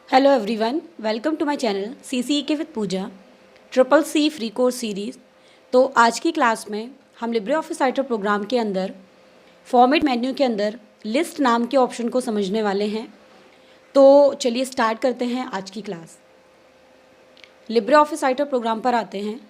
Hello everyone, welcome to my channel CCEK with Pooja triple C free course series. तो आज की class में हम लिब्रे ऑफिस राइटर प्रोग्राम के अंदर फॉर्मेट मेन्यू के अंदर लिस्ट नाम के ऑप्शन को समझने वाले हैं। तो चलिए स्टार्ट करते हैं आज की class. LibreOffice Writer program पर आते हैं।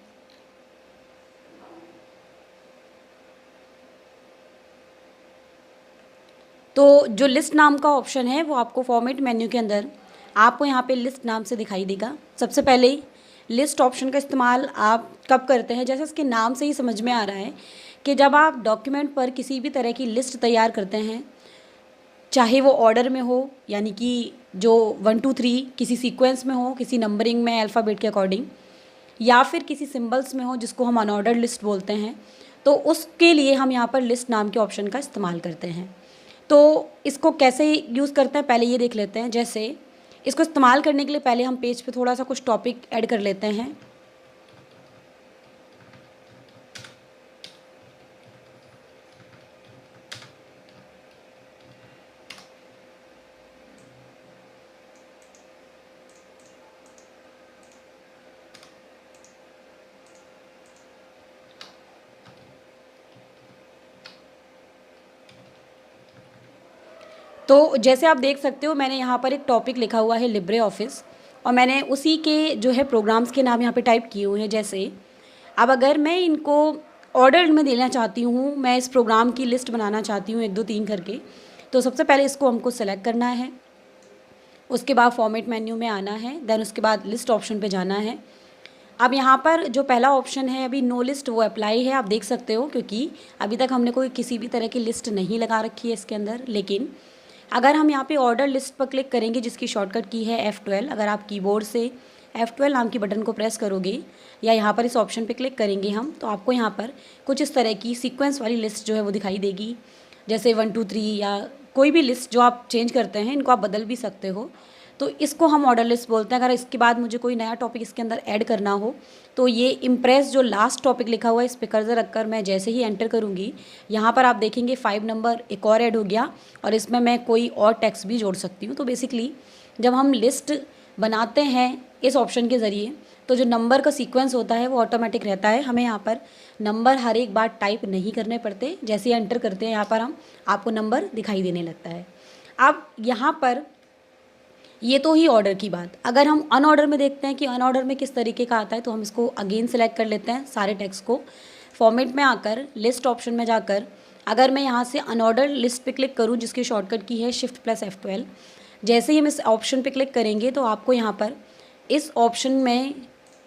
तो जो लिस्ट नाम का ऑप्शन है वो आपको फॉर्मेट मेन्यू के अंदर आपको यहाँ पे लिस्ट नाम से दिखाई देगा। सबसे पहले लिस्ट ऑप्शन का इस्तेमाल आप कब करते हैं, जैसे इसके नाम से ही समझ में आ रहा है कि जब आप डॉक्यूमेंट पर किसी भी तरह की लिस्ट तैयार करते हैं, चाहे वो ऑर्डर में हो, यानी कि जो 1 2 3 किसी सीक्वेंस में हो, किसी नंबरिंग में अल्फ़ाबेट के अकॉर्डिंग, या फिर किसी सिंबल्स में हो जिसको हम अनऑर्डर लिस्ट बोलते हैं, तो उसके लिए हम यहाँ पर लिस्ट नाम के ऑप्शन का इस्तेमाल करते हैं। तो इसको कैसे यूज़ करते हैं पहले ये देख लेते हैं। जैसे इसको इस्तेमाल करने के लिए पहले हम पेज पे थोड़ा सा कुछ टॉपिक ऐड कर लेते हैं। तो जैसे आप देख सकते हो मैंने यहाँ पर एक टॉपिक लिखा हुआ है लिब्रे ऑफिस, और मैंने उसी के जो है प्रोग्राम्स के नाम यहाँ पे टाइप किए हुए हैं। जैसे अब अगर मैं इनको ऑर्डर में देना चाहती हूँ, मैं इस प्रोग्राम की लिस्ट बनाना चाहती हूँ 1 2 3 करके, तो सबसे पहले इसको हमको सेलेक्ट करना है। उसके बाद फॉर्मेट मेन्यू में आना है, देन उसके बाद लिस्ट ऑप्शन पे जाना है। अब यहाँ पर जो पहला ऑप्शन है अभी नो लिस्ट, वो अप्लाई है, आप देख सकते हो, क्योंकि अभी तक हमने कोई किसी भी तरह की लिस्ट नहीं लगा रखी है इसके अंदर। लेकिन अगर हम यहाँ पे ऑर्डर लिस्ट पर क्लिक करेंगे, जिसकी शॉर्टकट की है F12, अगर आप कीबोर्ड से F12 नाम की बटन को प्रेस करोगे या यहाँ पर इस ऑप्शन पे क्लिक करेंगे हम, तो आपको यहाँ पर कुछ इस तरह की सीक्वेंस वाली लिस्ट जो है वो दिखाई देगी। जैसे 1 2 3 या कोई भी लिस्ट जो आप चेंज करते हैं, इनको आप बदल भी सकते हो। तो इसको हम ऑर्डर लिस्ट बोलते हैं। अगर इसके बाद मुझे कोई नया टॉपिक इसके अंदर ऐड करना हो, तो ये इम्प्रेस जो लास्ट टॉपिक लिखा हुआ है, इस पर कर्सर रखकर मैं जैसे ही एंटर करूँगी, यहाँ पर आप देखेंगे 5 नंबर एक और ऐड हो गया, और इसमें मैं कोई और टेक्स्ट भी जोड़ सकती हूँ। तो बेसिकली जब हम लिस्ट बनाते हैं इस ऑप्शन के ज़रिए, तो जो नंबर का सीक्वेंस होता है वो ऑटोमेटिक रहता है। हमें यहाँ पर नंबर हर एक बार टाइप नहीं करने पड़ते। जैसे ही एंटर करते हैं यहाँ पर हम, आपको नंबर दिखाई देने लगता है। अब यहाँ पर ये तो ही ऑर्डर की बात। अगर हम अनऑर्डर में देखते हैं कि अनऑर्डर में किस तरीके का आता है, तो हम इसको अगेन सेलेक्ट कर लेते हैं सारे टेक्स्ट को। फॉर्मेट में आकर लिस्ट ऑप्शन में जाकर अगर मैं यहाँ से अनऑर्डर लिस्ट पे क्लिक करूँ, जिसकी शॉर्टकट की है Shift+F12, जैसे ही हम इस ऑप्शन पे क्लिक करेंगे तो आपको यहाँ पर इस ऑप्शन में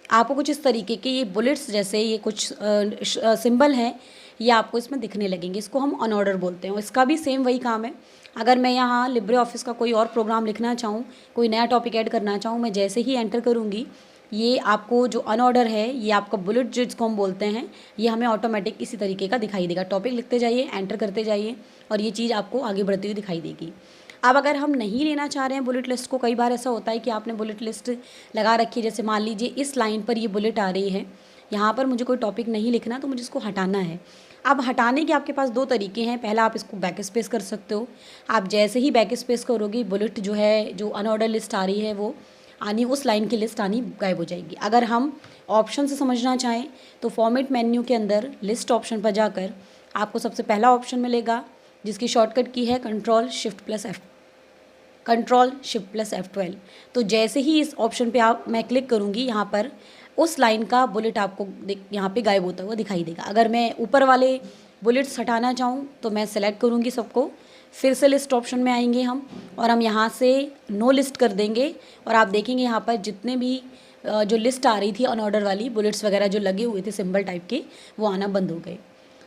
आपको कुछ इस तरीके के ये बुलेट्स जैसे ये कुछ सिंबल हैं, ये आपको इसमें दिखने लगेंगे। इसको हम अनऑर्डर बोलते हैं। इसका भी सेम वही काम है। अगर मैं यहाँ लिब्रे ऑफिस का कोई और प्रोग्राम लिखना चाहूँ, कोई नया टॉपिक ऐड करना चाहूँ, मैं जैसे ही एंटर करूँगी, ये आपको जो अनऑर्डर है, ये आपका बुलेट जिसको हम बोलते हैं, ये हमें ऑटोमेटिक इसी तरीके का दिखाई देगा। टॉपिक लिखते जाइए, एंटर करते जाइए, और ये चीज़ आपको आगे बढ़ती हुई दिखाई देगी। अब अगर हम नहीं लेना चाह रहे हैं बुलेट लिस्ट को, कई बार ऐसा होता है कि आपने बुलेट लिस्ट लगा रखी है, जैसे मान लीजिए इस लाइन पर ये बुलेट आ रही है, यहाँ पर मुझे कोई टॉपिक नहीं लिखना, तो मुझे इसको हटाना है। अब हटाने के आपके पास 2 तरीके हैं। पहला, आप इसको बैक स्पेस कर सकते हो। आप जैसे ही बैक स्पेस करोगे, बुलेट जो है, जो अनऑर्डर लिस्ट आ रही है, वो आनी, उस लाइन की लिस्ट आनी गायब हो जाएगी। अगर हम ऑप्शन से समझना चाहें, तो फॉर्मेट मेन्यू के अंदर लिस्ट ऑप्शन पर जाकर आपको सबसे पहला ऑप्शन मिलेगा, जिसकी शॉर्टकट की है Ctrl+F12। तो जैसे ही इस ऑप्शन पे मैं क्लिक करूँगी, यहाँ पर उस लाइन का बुलेट आपको यहाँ पे गायब होता हुआ दिखाई देगा। अगर मैं ऊपर वाले बुलेट्स हटाना चाहूँ, तो मैं सेलेक्ट करूँगी सबको, फिर से लिस्ट ऑप्शन में आएंगे हम, और हम यहाँ से नो लिस्ट कर देंगे, और आप देखेंगे यहाँ पर जितने भी जो लिस्ट आ रही थी अनऑर्डर वाली, बुलेट्स वगैरह जो लगे हुए थे सिंबल टाइप के, वो आना बंद हो गए।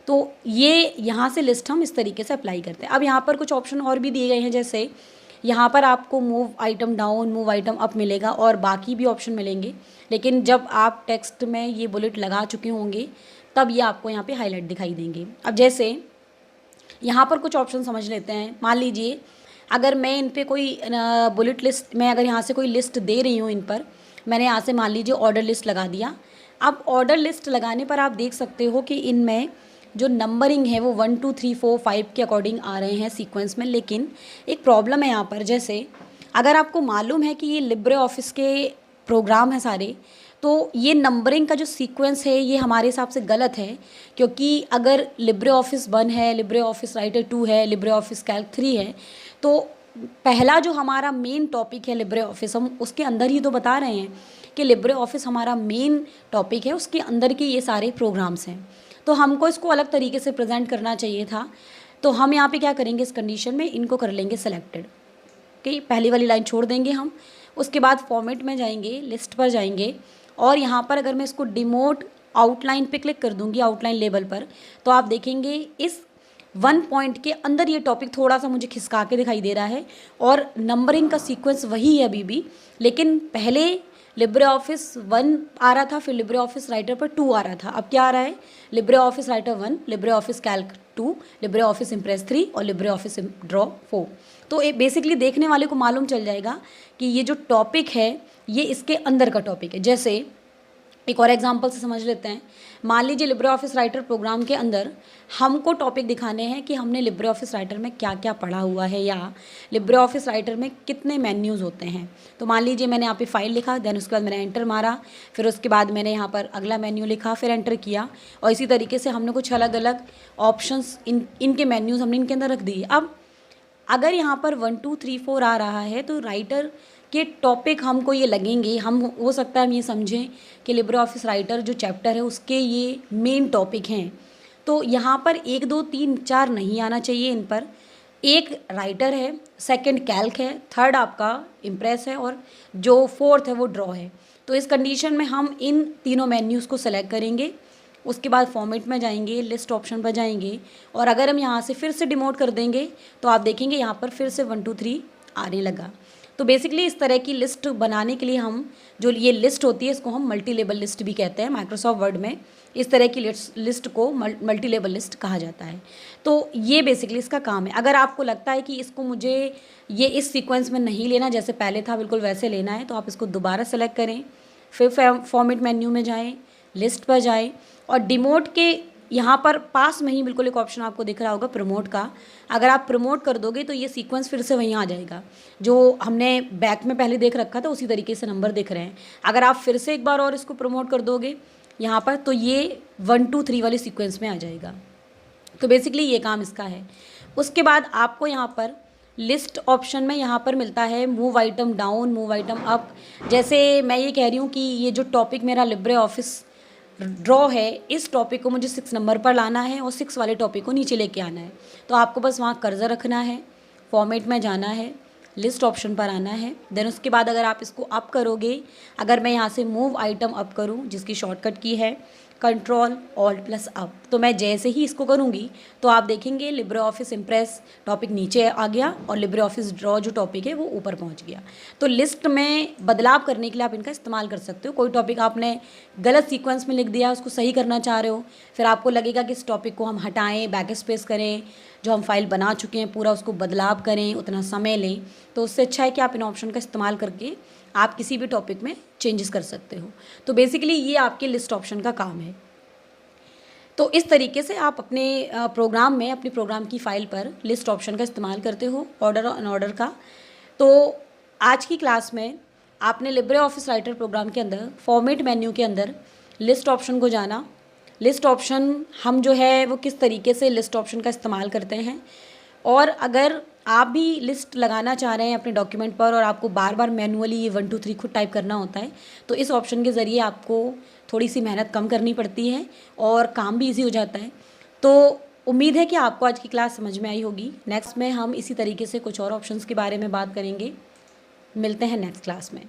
तो ये यहाँ से लिस्ट हम इस तरीके से अप्लाई करते हैं। अब यहाँ पर कुछ ऑप्शन और भी दिए गए हैं, जैसे यहाँ पर आपको move item down, move item up मिलेगा, और बाकी भी ऑप्शन मिलेंगे। लेकिन जब आप टेक्स्ट में ये बुलेट लगा चुके होंगे, तब ये आपको यहाँ पे हाईलाइट दिखाई देंगे। अब जैसे यहाँ पर कुछ ऑप्शन समझ लेते हैं। मान लीजिए अगर मैं इन पे कोई बुलेट लिस्ट, मैं अगर यहाँ से कोई लिस्ट दे रही हूँ, इन पर मैंने यहाँ से मान लीजिए ऑर्डर लिस्ट लगा दिया। अब ऑर्डर लिस्ट लगाने पर आप देख सकते हो कि इनमें जो नंबरिंग है वो 1 2 3 4 5 के अकॉर्डिंग आ रहे हैं सीक्वेंस में। लेकिन एक प्रॉब्लम है यहाँ पर, जैसे अगर आपको मालूम है कि ये लिब्रे ऑफिस के प्रोग्राम हैं सारे, तो ये नंबरिंग का जो सीक्वेंस है ये हमारे हिसाब से गलत है, क्योंकि अगर लिब्रे ऑफिस 1 है, लिब्रे ऑफिस राइटर 2 है, लिब्रे ऑफिस कैल्क 3 है, तो पहला जो हमारा मेन टॉपिक है लिब्रे ऑफिस, हम उसके अंदर ही तो बता रहे हैं कि लिब्रे ऑफिस हमारा मेन टॉपिक है, उसके अंदर के ये सारे प्रोग्राम्स हैं। तो हमको इसको अलग तरीके से प्रेजेंट करना चाहिए था। तो हम यहाँ पे क्या करेंगे, इस कंडीशन में इनको कर लेंगे सेलेक्टेड। ओके, पहली वाली लाइन छोड़ देंगे हम। उसके बाद फॉर्मेट में जाएंगे, लिस्ट पर जाएंगे, और यहाँ पर अगर मैं इसको डिमोट आउटलाइन पे क्लिक कर दूंगी, आउटलाइन लेबल पर, तो आप देखेंगे इस 1 पॉइंट के अंदर ये टॉपिक थोड़ा सा मुझे खिसका के दिखाई दे रहा है, और नंबरिंग का सीक्वेंस वही है अभी भी, लेकिन पहले लिब्रे ऑफिस 1 आ रहा था, फिर लिब्रे ऑफिस राइटर पर 2 आ रहा था। अब क्या आ रहा है, Libre office writer 1, Libre office Calc 2, Libre office impress 3 और लिब्रे ऑफिस ड्रॉ 4। तो ये बेसिकली देखने वाले को मालूम चल जाएगा कि ये जो टॉपिक है ये इसके अंदर का टॉपिक है। जैसे एक और एग्जांपल से समझ लेते हैं। मान लीजिए लिब्रे ऑफिस राइटर प्रोग्राम के अंदर हमको टॉपिक दिखाने हैं कि हमने लिब्रे ऑफिस राइटर में क्या क्या पढ़ा हुआ है, या लिब्रे ऑफिस राइटर में कितने मेन्यूज़ होते हैं। तो मान लीजिए मैंने यहाँ पे फाइल लिखा, देन उसके बाद मैंने एंटर मारा, फिर उसके बाद मैंने यहाँ पर अगला मेन्यू लिखा, फिर एंटर किया, और इसी तरीके से हमने कुछ अलग अलग ऑप्शंस इनके मेन्यूज़ हमने इनके अंदर रख दिए। अब अगर यहाँ पर 1 2 3 4 आ रहा है, तो राइटर के टॉपिक हमको ये लगेंगे, हम हो सकता है हम ये समझें कि लिब्रे ऑफिस राइटर जो चैप्टर है उसके ये मेन टॉपिक हैं। तो यहाँ पर 1 2 3 4 नहीं आना चाहिए इन पर। एक राइटर है, सेकंड कैल्क है, थर्ड आपका इम्प्रेस है, और जो फोर्थ है वो ड्रॉ है। तो इस कंडीशन में हम इन तीनों मेन्यूज़ को सेलेक्ट करेंगे। उसके बाद फॉर्मेट में जाएंगे, लिस्ट ऑप्शन पर जाएंगे, और अगर हम यहाँ से फिर से डिमोट कर देंगे तो आप देखेंगे यहाँ पर फिर से 1 2 3 आने लगा। तो बेसिकली इस तरह की लिस्ट बनाने के लिए हम, जो ये लिस्ट होती है इसको हम मल्टी लेबल लिस्ट भी कहते हैं। माइक्रोसॉफ्ट वर्ड में इस तरह की लिस्ट को मल्टी लेबल लिस्ट कहा जाता है। तो ये बेसिकली इसका काम है। अगर आपको लगता है कि इसको मुझे ये इस सीक्वेंस में नहीं लेना, जैसे पहले था बिल्कुल वैसे लेना है, तो आप इसको दोबारा सेलेक्ट करें, फिर फॉर्मेट मेन्यू में जाएँ, लिस्ट पर जाएँ, और डिमोट के यहाँ पर पास में ही बिल्कुल एक ऑप्शन आपको दिख रहा होगा प्रमोट का। अगर आप प्रमोट कर दोगे तो ये सीक्वेंस फिर से वहीं आ जाएगा, जो हमने बैक में पहले देख रखा था उसी तरीके से नंबर दिख रहे हैं। अगर आप फिर से एक बार और इसको प्रमोट कर दोगे यहाँ पर, तो ये 1 2 3 वाली सीक्वेंस में आ जाएगा। तो बेसिकली ये काम इसका है। उसके बाद आपको यहाँ पर लिस्ट ऑप्शन में यहाँ पर मिलता है move item down, move item up. जैसे मैं ये कह रही हूँ कि ये जो टॉपिक मेरा लिब्रे ऑफिस ड्रॉ है, इस टॉपिक को मुझे 6 नंबर पर लाना है और 6 वाले टॉपिक को नीचे लेके आना है। तो आपको बस वहाँ कर्सर रखना है, फॉर्मेट में जाना है, लिस्ट ऑप्शन पर आना है। देन उसके बाद अगर आप इसको अप करोगे, अगर मैं यहाँ से मूव आइटम अप करूँ, जिसकी शॉर्टकट की है कंट्रोल ऑल्ट प्लस अप, तो मैं जैसे ही इसको करूँगी तो आप देखेंगे लिब्रे ऑफिस इम्प्रेस टॉपिक नीचे आ गया और लिब्रे ऑफिस ड्रॉ जो टॉपिक है वो ऊपर पहुँच गया। तो लिस्ट में बदलाव करने के लिए आप इनका इस्तेमाल कर सकते हो। कोई टॉपिक आपने गलत सीक्वेंस में लिख दिया, उसको सही करना चाह रहे हो, फिर आपको लगेगा कि इस टॉपिक को हम हटाएँ, बैक स्पेस करें, जो हम फाइल बना चुके हैं पूरा उसको बदलाव करें, उतना समय लें, तो उससे अच्छा है कि आप इन ऑप्शन का इस्तेमाल करके आप किसी भी टॉपिक में चेंजेस कर सकते हो। तो बेसिकली ये आपके लिस्ट ऑप्शन का काम है। तो इस तरीके से आप अपने प्रोग्राम में, अपनी प्रोग्राम की फ़ाइल पर लिस्ट ऑप्शन का इस्तेमाल करते हो, ऑर्डर और अनऑर्डर का। तो आज की क्लास में आपने लिब्रे ऑफिस राइटर प्रोग्राम के अंदर फॉर्मेट मेन्यू के अंदर लिस्ट ऑप्शन को जाना। लिस्ट ऑप्शन हम जो है वो किस तरीके से लिस्ट ऑप्शन का इस्तेमाल करते हैं, और अगर आप भी लिस्ट लगाना चाह रहे हैं अपने डॉक्यूमेंट पर और आपको बार बार मैनुअली ये 1 2 3 खुद टाइप करना होता है, तो इस ऑप्शन के ज़रिए आपको थोड़ी सी मेहनत कम करनी पड़ती है और काम भी इजी हो जाता है। तो उम्मीद है कि आपको आज की क्लास समझ में आई होगी। नेक्स्ट में हम इसी तरीके से कुछ और ऑप्शंस के बारे में बात करेंगे। मिलते हैं नेक्स्ट क्लास में।